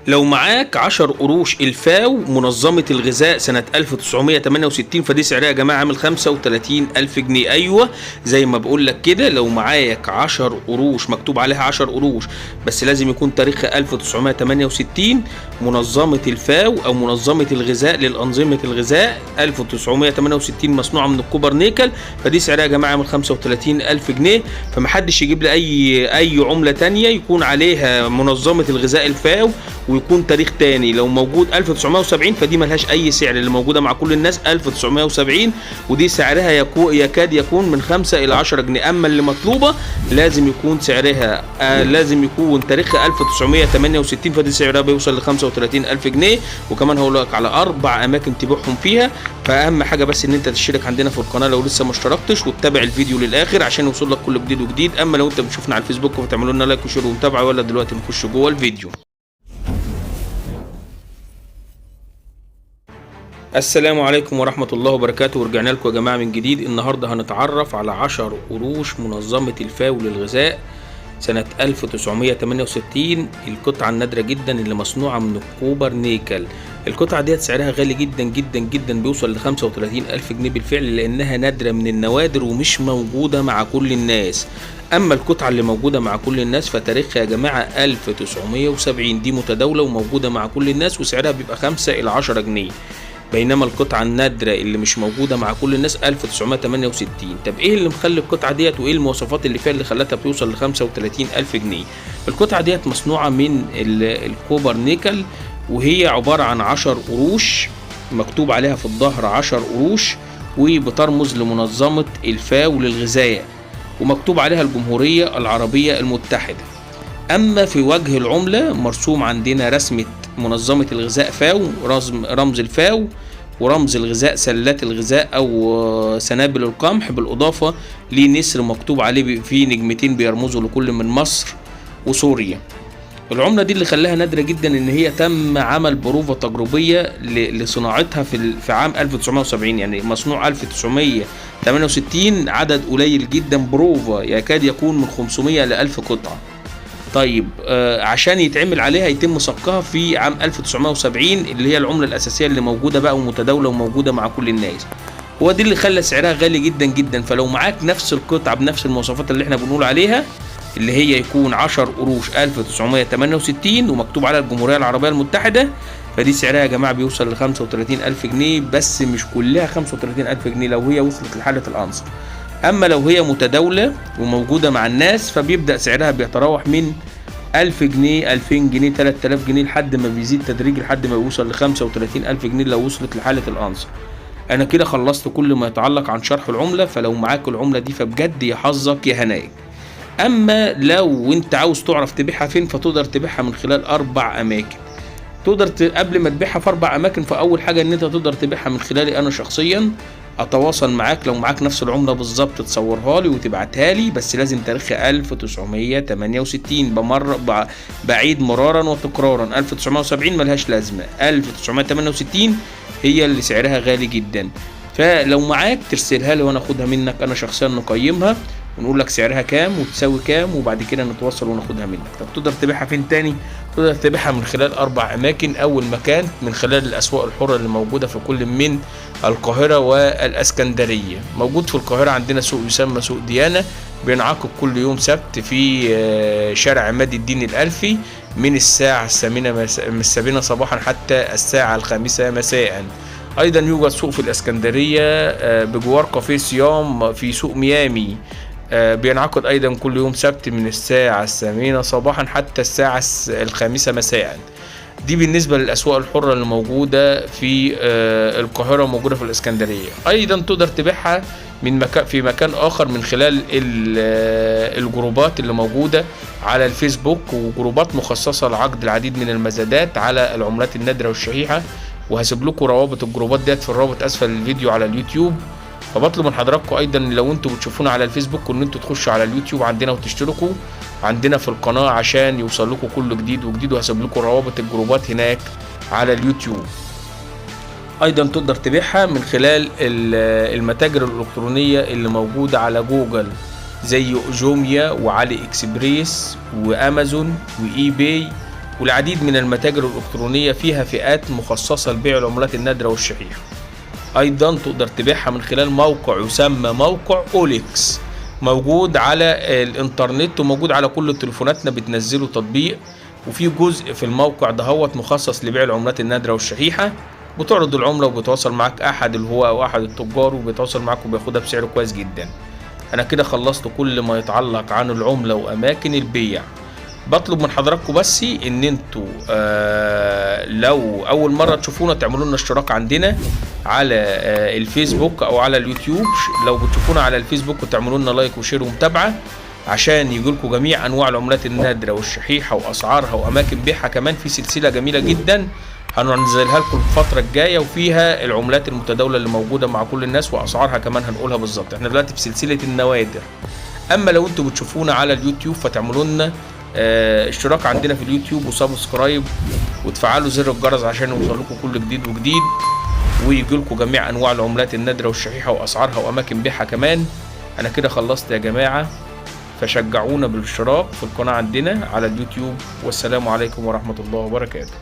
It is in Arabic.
لو معاك 10 قروش الفاو منظمة الغذاء سنة 1968 فدي سعرها يا جماعة عامل 35,000 جنيه. أيوة زي ما بقول لك كده، لو معاك 10 قروش مكتوب عليها 10 قروش بس لازم يكون تاريخها 1968، منظمة الفاو أو منظمة الغذاء للأنظمة الغذاء 1968 مصنوعة من الكوبر نيكل، فدي سعرها يا جماعة عامل 35,000 جنيه. فمحدش يجيب لي أي عملة تانية يكون عليها منظمة الغذاء الفاو ويكون تاريخ تاني. لو موجود 1970 فدي ملهاش اي سعر، اللي موجوده مع كل الناس 1970 ودي سعرها يكاد يكون من 5 الى 10 جنيه. اما اللي مطلوبه لازم يكون سعرها لازم يكون تاريخها 1968 فدي سعرها بيوصل ل 35,000 جنيه. وكمان هقول لك على 4 اماكن تبيعهم فيها. فاهم حاجه بس ان انت تشترك عندنا في القناه لو لسه ما اشتركتش وتتابع الفيديو للاخر عشان يوصل لك كل جديد وجديد. اما لو انت بتشوفنا على الفيسبوك فتعملوا لنا لايك وشير ومتابعه. ولا دلوقتي نخش جوه الفيديو. السلام عليكم ورحمة الله وبركاته، ورجعنا لكم يا جماعة من جديد. النهاردة هنتعرف على 10 قروش منظمة الفاو للغذاء سنة 1968، القطعة النادرة جدا اللي مصنوعة من الكوبر نيكل. القطعة ديت سعرها غالي جدا جدا جدا، بيوصل ل 35,000 جنيه بالفعل لأنها نادرة من النوادر ومش موجودة مع كل الناس. أما القطعة اللي موجودة مع كل الناس فتاريخها يا جماعة 1970، دي متداولة وموجودة مع كل الناس وسعرها بيبقى 5 إلى 10 جنيه. بينما القطعة النادرة اللي مش موجودة مع كل الناس 1968. طب ايه اللي مخلي القطعة ديت وايه المواصفات اللي فيها اللي خلتها بتوصل ل 35,000 جنيه؟ القطعة ديت مصنوعة من الكوبر نيكل وهي عبارة عن 10 قروش مكتوب عليها في الظهر 10 قروش وبترمز لمنظمة الفاو للغذاء ومكتوب عليها الجمهورية العربية المتحدة. اما في وجه العملة مرسوم عندنا رسمة منظمة الغذاء فاو، رمز الفاو ورمز الغذاء سلات الغذاء او سنابل القمح، بالاضافة لنسر مكتوب عليه فيه نجمتين بيرمزوا لكل من مصر وسوريا. العملة دي اللي خلاها نادرة جدا ان هي تم عمل بروفة تجريبية لصناعتها في عام 1970، يعني مصنوع 1968 عدد قليل جدا، بروفة يكاد يكون من 500 ل 1000 قطعة. طيب عشان يتعمل عليها يتم صكها في عام 1970 اللي هي العملة الأساسية اللي موجودة بقى ومتداولة وموجودة مع كل الناس. هو دي اللي خلى سعرها غالي جدا جدا. فلو معاك نفس القطعة بنفس المواصفات اللي احنا بنقول عليها اللي هي يكون 10 قروش 1968 ومكتوب عليها الجمهورية العربية المتحدة، فدي سعرها يا جماعة بيوصل ل 35,000 جنيه، بس مش كلها 35,000 جنيه لو هي وصلت لحالة الأنصر. اما لو هي متداولة وموجودة مع الناس فبيبدأ سعرها بيتراوح من 1000 جنيه 2000 جنيه 3000 جنيه لحد ما بيزيد تدريجي لحد ما يوصل ل 35,000 جنيه لو وصلت لحالة الأنصر. انا كده خلصت كل ما يتعلق عن شرح العملة. فلو معاك العملة دي فبجد يا حظك يا هناك. اما لو انت عاوز تعرف تبيعها فين فتقدر تبيعها من خلال 4 اماكن. قبل ما تبيعها في 4 اماكن، فاول حاجة ان انت تقدر تبيعها من خلالي انا شخصيا، اتواصل معاك لو معاك نفس العملة بالظبط تصورها لي وتبعتها لي، بس لازم تاريخها 1968. بعيد مرارا وتكرارا، 1970 ملهاش لازمة، 1968 هي اللي سعرها غالي جدا. فلو معاك ترسلها لي وانا اخدها منك انا شخصيا، نقيمها ونقول لك سعرها كام وتساوي كام وبعد كده نتواصل وناخدها منك. طب تقدر تبيعها فين تاني؟ تقدر تبيعها من خلال 4 اماكن. اول مكان من خلال الاسواق الحرة اللي موجودة في كل من القاهرة والاسكندرية. موجود في القاهرة عندنا سوق يسمى سوق ديانة، بينعقد كل يوم سبت في شارع عماد الدين الألفي من الساعة 7 صباحا حتى الساعة 5 مساء. ايضا يوجد سوق في الاسكندرية بجوار كافيه صيام في سوق ميامي، بينعقد ايضا كل يوم سبت من الساعة 8 صباحا حتى الساعة 5 مساء. دي بالنسبة للأسواق الحرة اللي موجودة في القاهرة وموجودة في الإسكندرية. أيضا تقدر تبيعها في مكان آخر من خلال الجروبات اللي موجودة على الفيسبوك، وجروبات مخصصة لعقد العديد من المزادات على العملات النادرة والشحيحة. وهسيب لكم روابط الجروبات ديت في الرابط أسفل الفيديو على اليوتيوب. فبطلب من حضراتكم ايضا لو انتوا بتشوفونا على الفيسبوك ان انتوا تخشوا على اليوتيوب عندنا وتشتركوا عندنا في القناة عشان يوصل لكم كل جديد وجديد، وهسيب لكم روابط الجروبات هناك على اليوتيوب. ايضا تقدر تبيعها من خلال المتاجر الالكترونية اللي موجودة على جوجل زي جوميا وعلي اكسبريس وامازون واي باي والعديد من المتاجر الإلكترونية فيها فئات مخصصة لبيع العملات النادرة والشحيحة. أيضا تقدر تبيعها من خلال موقع يسمى موقع أوليكس، موجود على الإنترنت وموجود على كل تليفوناتنا، بتنزلوا تطبيق وفي جزء في الموقع دهوت مخصص لبيع العملات النادرة والشحيحة. بتعرض العملة وبيتواصل معاك أحد أو أحد التجار وبيتواصل معاك وبياخدها بسعر كويس جدا. أنا كده خلصت كل ما يتعلق عن العملة وأماكن البيع. بطلب من حضراتكم بس ان انتوا لو اول مره تشوفونا تعملوا لنا اشتراك عندنا على الفيسبوك او على اليوتيوب. لو بتشوفونا على الفيسبوك وتعملوا لنا لايك وشير ومتابعه عشان يجيلكم جميع انواع العملات النادره والشحيحه واسعارها واماكن بيعها. كمان في سلسله جميله جدا هننزلها لكم الفتره الجايه وفيها العملات المتداوله اللي موجوده مع كل الناس واسعارها كمان هنقولها بالظبط. احنا دلوقتي في سلسله النوادر. اما لو انتوا بتشوفونا على اليوتيوب فتعملوا لنا اشتراك عندنا في اليوتيوب وسبسكرايب وتفعلوا زر الجرس عشان يوصل لكم كل جديد وجديد ويجي لكم جميع انواع العملات النادره والشحيحه واسعارها واماكن بيعها كمان. انا كده خلصت يا جماعه، فشجعونا بالاشتراك في القناه عندنا على اليوتيوب. والسلام عليكم ورحمه الله وبركاته.